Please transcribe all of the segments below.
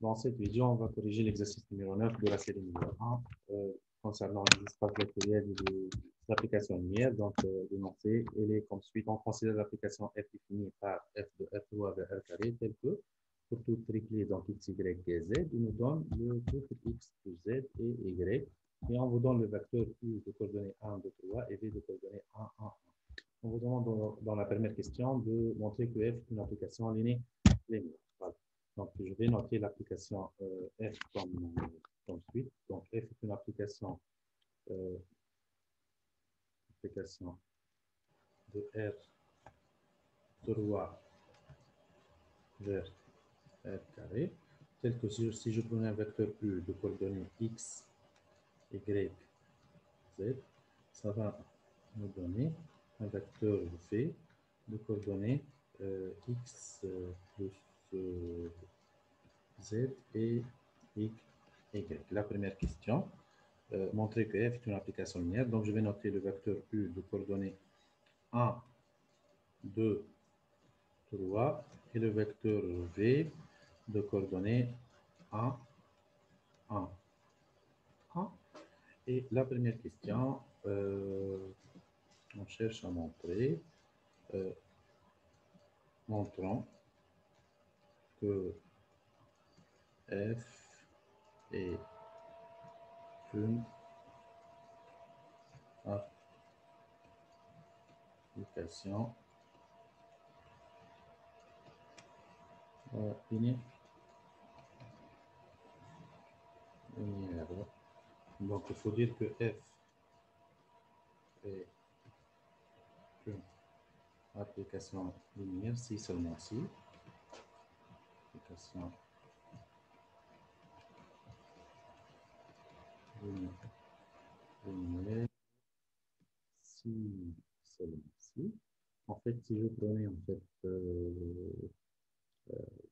Dans cette vidéo, on va corriger l'exercice numéro 9 de la série numéro 1 concernant les espaces vectoriels et les applications linéaires. Donc, l'énoncé, elle est comme suit. On considère l'application f définie par f de r3 vers r carré telle que pour toute triplée, donc x, y, z, il nous donne le couple x plus z et y. Et on vous donne le vecteur u de coordonnées 1, 2, 3 et v de coordonnées 1, 1, 1. On vous demande dans la première question de montrer que f est une application linéaire. Voilà. Donc, je vais noter l'application f comme suite. Donc, f est une application de R3 vers R carré, tel que si je prenais un vecteur U de coordonnées x, y, z, ça va me donner un vecteur V de coordonnées x plus z et y. La première question, montrer que f est une application linéaire. Donc, je vais noter le vecteur U de coordonnées 1, 2, 3 et le vecteur V de coordonnées 1, 1, 1. Et la première question, on cherche à montrer, montrons que f est une application linéaire. Donc, il faut dire que f est une application linéaire, si seulement si. Application linéaire, si seulement si. En fait, si je prenais en fait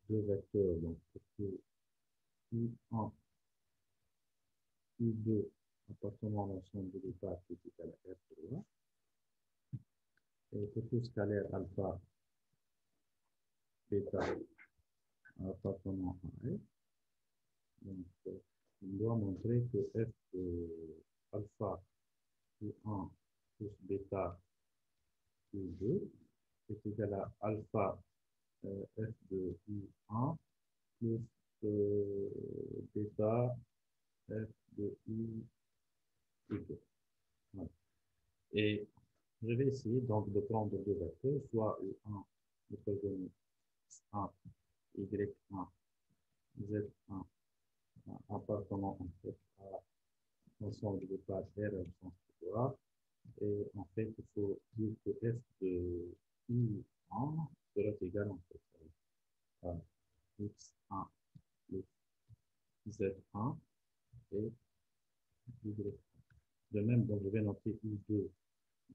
deux vecteurs, donc U1, U2 appartenant à l'ensemble de l'état qui est égal à R3, et pour tout scalaire alpha, bêta appartenant à R, donc on doit montrer que f de alpha U1 plus bêta U2 est égal à alpha f de U1 plus bêta f de U2. Voilà. Et je vais essayer donc de prendre deux vecteurs, soit U1 de coordonnées X1, Y1, Z1, appartenant en fait à l'ensemble de pages R et sens A. Et en fait, il faut dire que f de U1 sera égal en fait à X1 plus Z1 et Y1. De même, donc je vais noter U2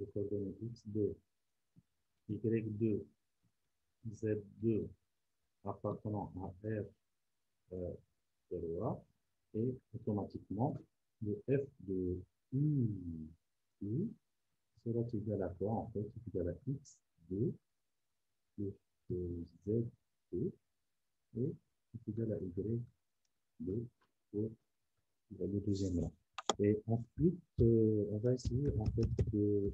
de coordonnées X2, Y2, Z2 appartenant à R de A, et automatiquement, le f de U sera égal à quoi? En fait, c'est égal à X2 plus Z2 et c'est égal à Y2 pour le deuxième rang. Et ensuite, on va essayer en fait de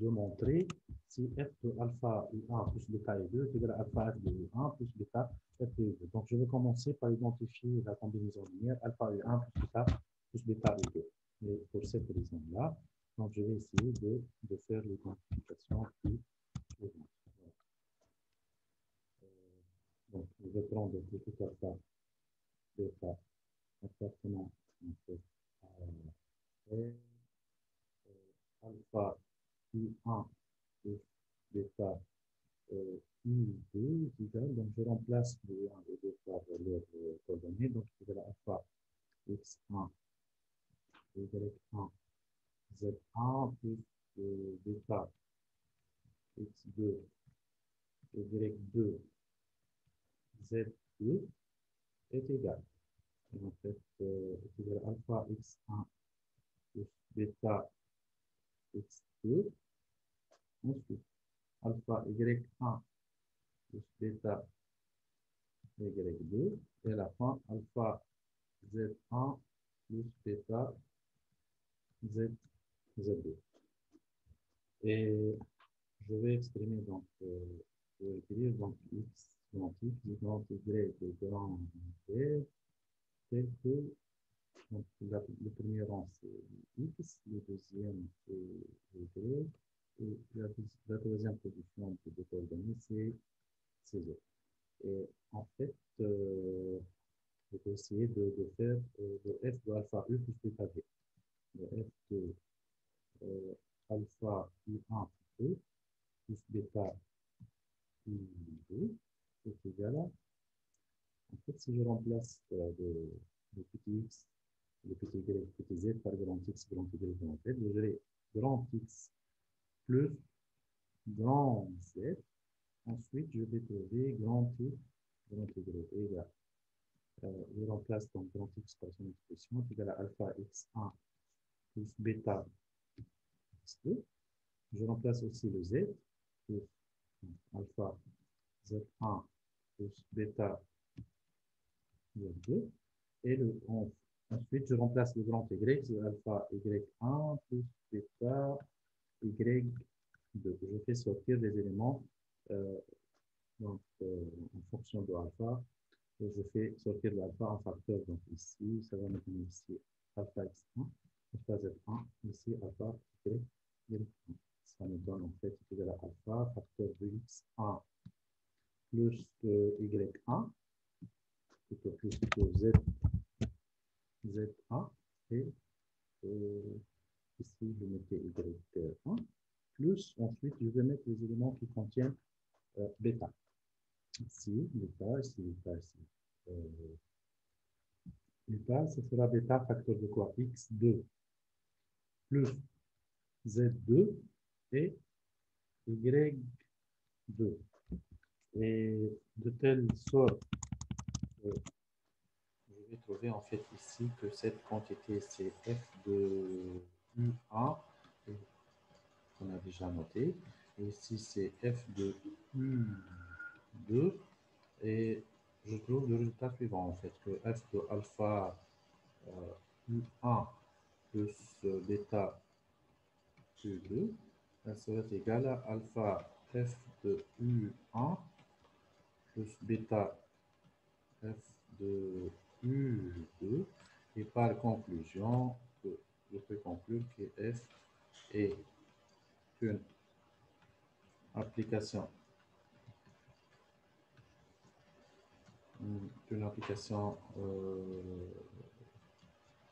montrer si f de alpha U1 plus bêta U2 est égal à alpha f de U1 plus bêta f de U2. Donc, je vais commencer par identifier la combinaison linéaire alpha U1 plus bêta U2. Et pour cette raison-là, donc je vais essayer de faire l'identification qui suivante. Donc, je vais prendre tout alpha bêta appartenant en fait à alpha U1 plus bêta U2 est égal, donc je remplace le 1 et 2 par leurs coordonnées, donc c'est égal à alpha X1, Y1, Z1 plus bêta X2, Y2, Z2 est égal. Et en fait, c'est égal à alpha X1 plus bêta X2. Ensuite, alpha Y1 plus bêta Y2, et à la fin, alpha Z1 plus bêta Z2. Et je vais exprimer donc, je vais écrire donc x grand x, grand y grand z, tel que donc, le premier rang c'est x, le deuxième c'est y, et la deuxième position de coordonnées c'est z. Et en fait, je vais essayer de faire le f de alpha u plus bêta v. Le f de alpha u1 plus bêta u2 est égal à, en fait, si je remplace le petit x, le petit y, le petit z par grand x, grand y, grand z, je dirai grand x plus grand z. Ensuite, je vais trouver grand y, grand y égal. Je remplace donc grand x par son expression, est égal à alpha x1 plus bêta x2. Je remplace aussi le z, plus alpha z1 plus bêta z2. Et ensuite, je remplace le grand y, c'est alpha y1 plus bêta y2. Je fais sortir les éléments donc, en fonction de alpha. Et je fais sortir l'alpha en facteur. Donc ici, ça va me donner ici alpha x1, alpha z1, ici alpha y1. Ça me donne en fait égal à alpha facteur de x1 plus y1, plutôt plus z, z1, et ici je mettais y1, plus ensuite je vais mettre les éléments qui contiennent bêta. Ici, bêta, ici, bêta, ici. Bêta, ce sera bêta facteur de quoi? X2 plus Z2 et Y2. Et de telle sorte que je vais trouver en fait ici que cette quantité c'est F de U1 qu'on a déjà noté. Et ici c'est F de U2 et je trouve le résultat suivant en fait que F de alpha U1 plus bêta U2 elle serait égale à alpha F de U1 plus bêta F de U2 et par conclusion, je peux conclure que F est une application,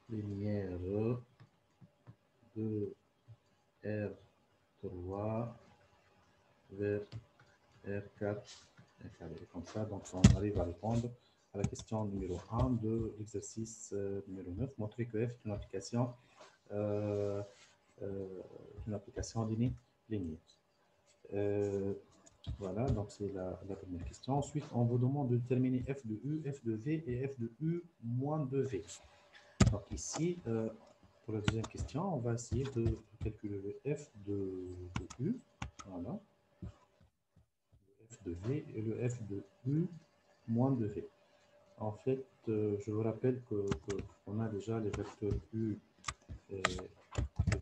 linéaire de R3 vers R4 et comme ça, donc on arrive à répondre à la question numéro 1 de l'exercice numéro 9, montrer que F est une application linéaire. Voilà, donc c'est la première question. Ensuite, on vous demande de déterminer f de u, f de v et f de u moins de v. Donc ici, pour la deuxième question, on va essayer de calculer le f de u, voilà, le f de v et le f de u moins de v. En fait, je vous rappelle qu'on a déjà les vecteurs u et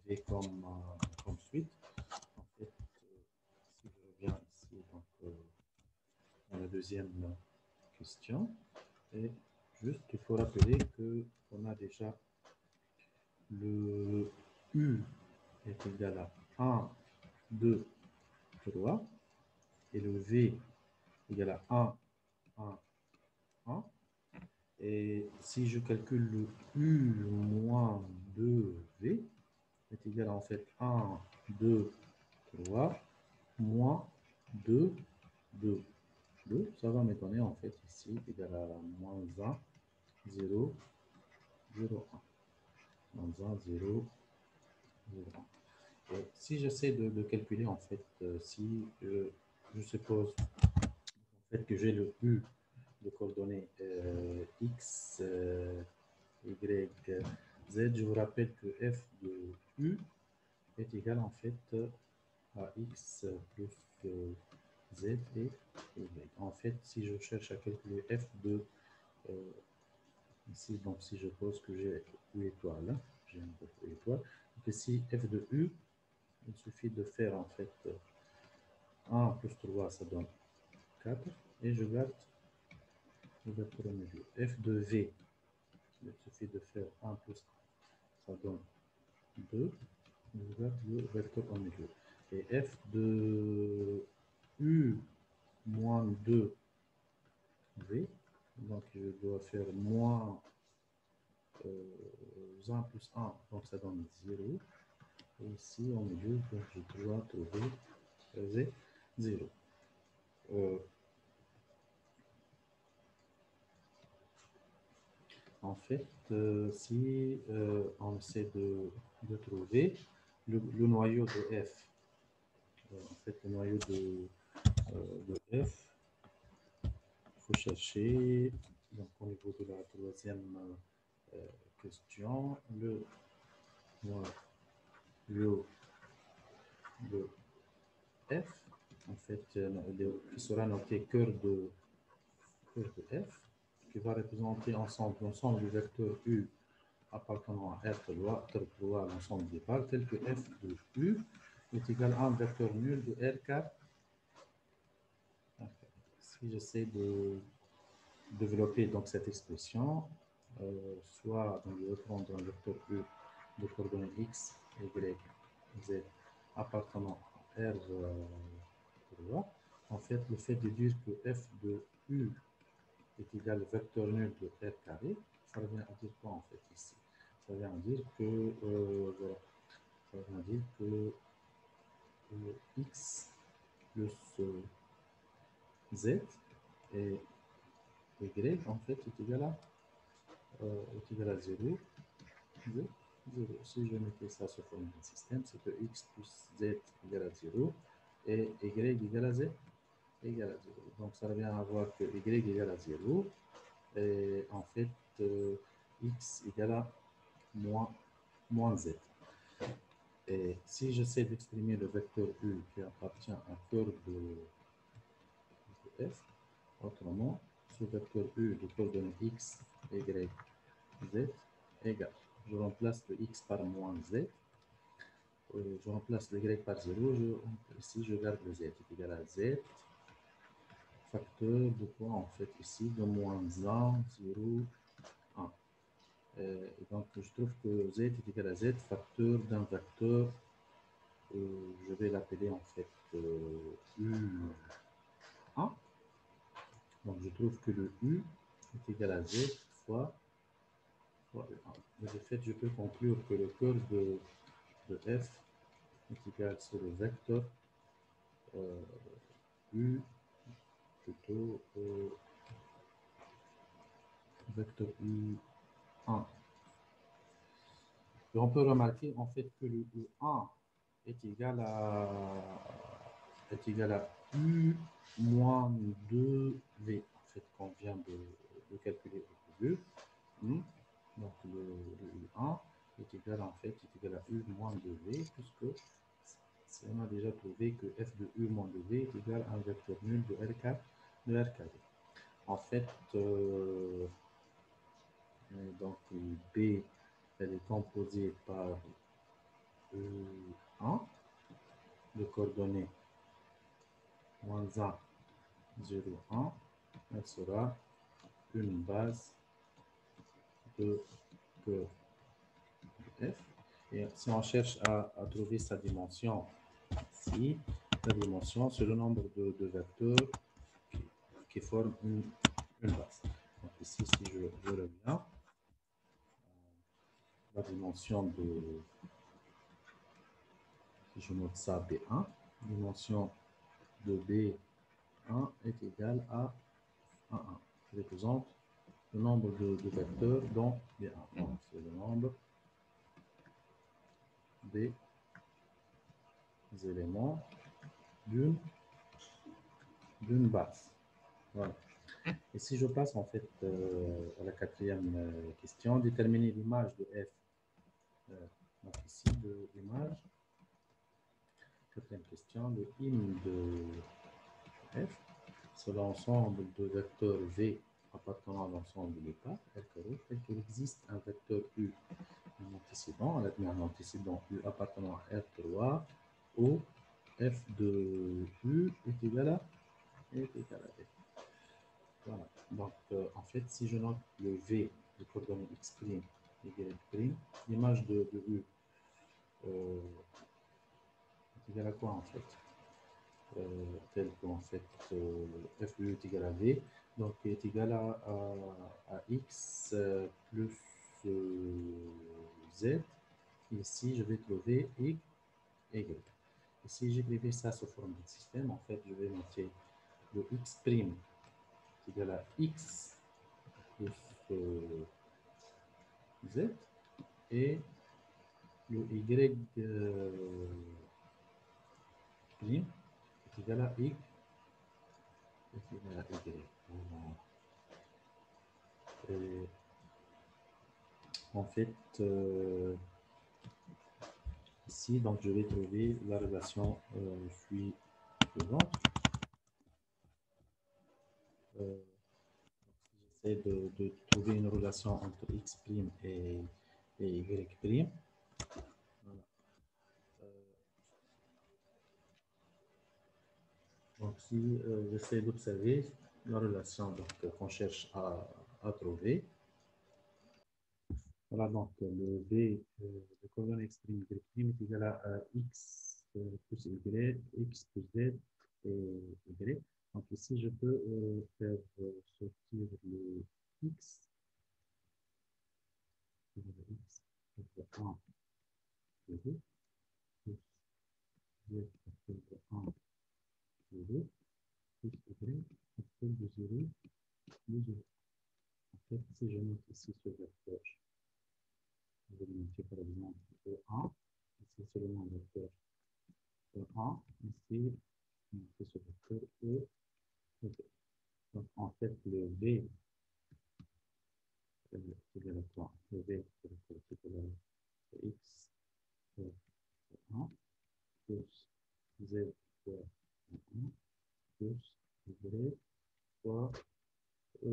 v comme suite. En fait, si je reviens ici, donc, dans la deuxième question, et juste il faut rappeler qu'on a déjà le u est égal à 1, 2, 3, et le v est égal à 1, 1, 1. Et si je calcule le u moins 2v, est égal à en fait 1, 2, 3, moins 2, 2, 2. Ça va me donner en fait ici égal à moins 1, 0, 0, 1. Moins 1, 0, 0, 1. Et si j'essaie de calculer en fait, si je suppose en fait que j'ai le u de coordonnées x, y, z, je vous rappelle que f de u est égal en fait à x plus Z et Y. En fait, si je cherche à calculer f de ici, donc si je pose que j'ai U étoile, j'ai un U étoile, donc ici f de U, il suffit de faire en fait 1 plus 3, ça donne 4, et je garde le vecteur au milieu. F de V, il suffit de faire 1 plus, ça donne 2, et je garde le vecteur au milieu. Et F de U moins 2V, donc je dois faire moins 1 plus 1, donc ça donne 0. Et ici, au milieu, donc je dois trouver Z, 0. En fait, si on essaie de trouver le noyau de F, en fait, le noyau de F, il faut chercher, donc au niveau de la troisième question, le noyau de F, en fait, qui sera noté cœur de F, qui va représenter l'ensemble du vecteur U appartenant à R3, l'ensemble des parts, tel que F de U est égal à un vecteur nul de R cap. Si j'essaie de développer donc cette expression, soit donc, je vais prendre un vecteur U de coordonnées X, Y, Z appartenant à R3. En fait, le fait de dire que F de U est égal au vecteur nul de R carré, ça revient à dire quoi en fait ici? Ça vient à dire que, voilà, ça vient à dire que X plus Z et Y en fait est égal à 0. 0. Si je mettais ça sous forme d'un système, c'est que X plus Z égale à 0 et Y égale à Z égale à 0. Donc ça revient à voir que Y égale à 0 et en fait X égale à moins Z. Et si j'essaie d'exprimer le vecteur U qui appartient à cœur de F, autrement, ce vecteur U de coordonnées X, Y, Z égale. Je remplace le X par moins Z, je remplace le Y par 0, ici je garde le Z, est égal à Z, facteur de quoi en fait ici, de moins 1, 0, 1. Et donc je trouve que Z est égal à Z, facteur d'un vecteur, je vais l'appeler en fait U1. Donc je trouve que le U est égal à Z fois U1. Mais de fait, je peux conclure que le cœur de F est égal sur le vecteur U plutôt vecteur U1. Et on peut remarquer en fait que le U1 est égal à U moins 2V, en fait, qu'on vient de calculer au début. Donc le U1 est égal est égal à U moins 2V, puisque on a déjà trouvé que F de U moins 2V est égal à un vecteur nul de R carré. En fait, donc B, elle est composée par U1 de coordonnées moins 1, 0, 1. Elle sera une base de cœur de F. Et si on cherche à trouver sa dimension ici, la dimension, c'est le nombre de vecteurs qui forment une base. Donc ici, si je reviens, la dimension de, si je note ça B1, dimension de B1 est égale à 1, qui représente le nombre de vecteurs dans B1. Donc c'est le nombre des éléments d'une base. Voilà. Et si je passe en fait à la quatrième question, déterminer l'image de F. Donc ici, l'image, quatrième question, le im F, c'est l'ensemble de vecteurs V appartenant à l'ensemble de l'état R carré, tel qu'il existe un vecteur U, un antécédent, on a mis un antécédent U appartenant à R3, où F de U est égal à F. Voilà. Donc, en fait, si je note le V de coordonnées X', Y', l'image de U est égale à quoi en fait tel qu'en fait FU est égal à V, donc est égal à X plus Z. Et ici, je vais trouver Y. Et si j'écrivais ça sous forme de système, en fait, je vais noter le X' est égal à X plus Z et le Y' est égal à Y est égal à Y. Et en fait, ici, donc, je vais trouver la relation suivante. J'essaie de trouver une relation entre X' et Y'. Voilà. Donc, si j'essaie d'observer la relation qu'on cherche à trouver. Voilà, donc le V de coordonnées X', Y' est égal à X plus Y, X plus Z et Y. Donc ici, je peux faire sortir le X, le X, le 1, le 2, plus Z, le 1, le 2, plus Y, le 0, le 0. En fait, si je note ici ce vecteur, je vais le noter par exemple E1, ici c'est le nom vecteur E1, ici on fait ce vecteur E. Donc, en fait, le V, c'est égal à quoi? Le V, c'est égal à X fois 1 plus Z fois 1 plus Y fois E.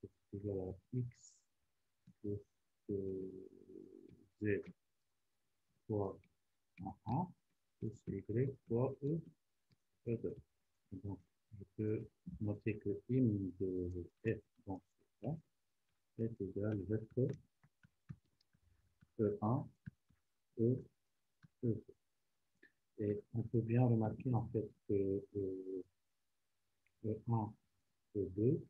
C'est égal à X plus Z fois 1 plus Y fois E. Donc, je peux noter que M de F dans ce cas est égal à vecteur E1, E, E. Et on peut bien remarquer en fait que E1, E2,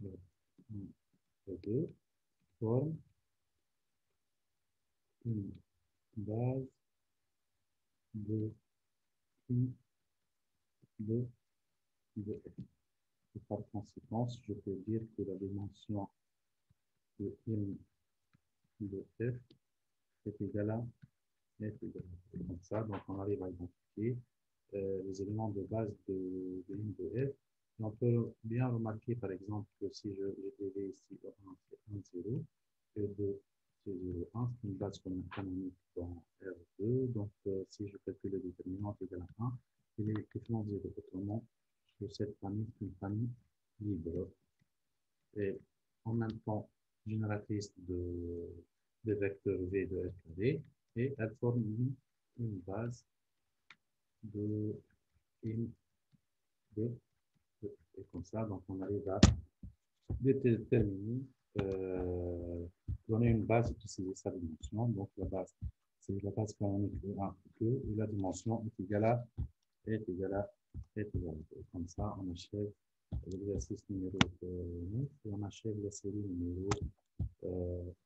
E1, E2 forment une base de I de F. Et par conséquent, je peux dire que la dimension de M de F est égale à F égale à F. Comme ça, donc on arrive à identifier les éléments de base de M de F. Et on peut bien remarquer, par exemple, que si j'écrivais ici E1, c'est 1, 0, E2, c'est 0, 1, c'est une base canonique dans R2. Donc, si je calcule le déterminant égal à 1, il est l'équivalent 0. Autrement, que cette famille est une famille libre et en même temps génératrice de vecteurs V de R carré et elle forme une base de M de et comme ça, donc on arrive à déterminer, donner une base et préciser sa dimension. Donc la base, c'est la base canonique de 1 que et la dimension est égale à est égale à est égale à 2. Comme ça, on achève l'exercice numéro 9 et on achève la série numéro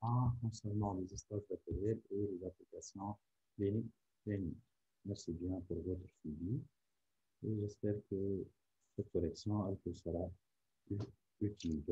1 concernant les histoires factorielles et les applications cliniques. Merci bien pour votre suivi et j'espère que cette correction elle sera utile.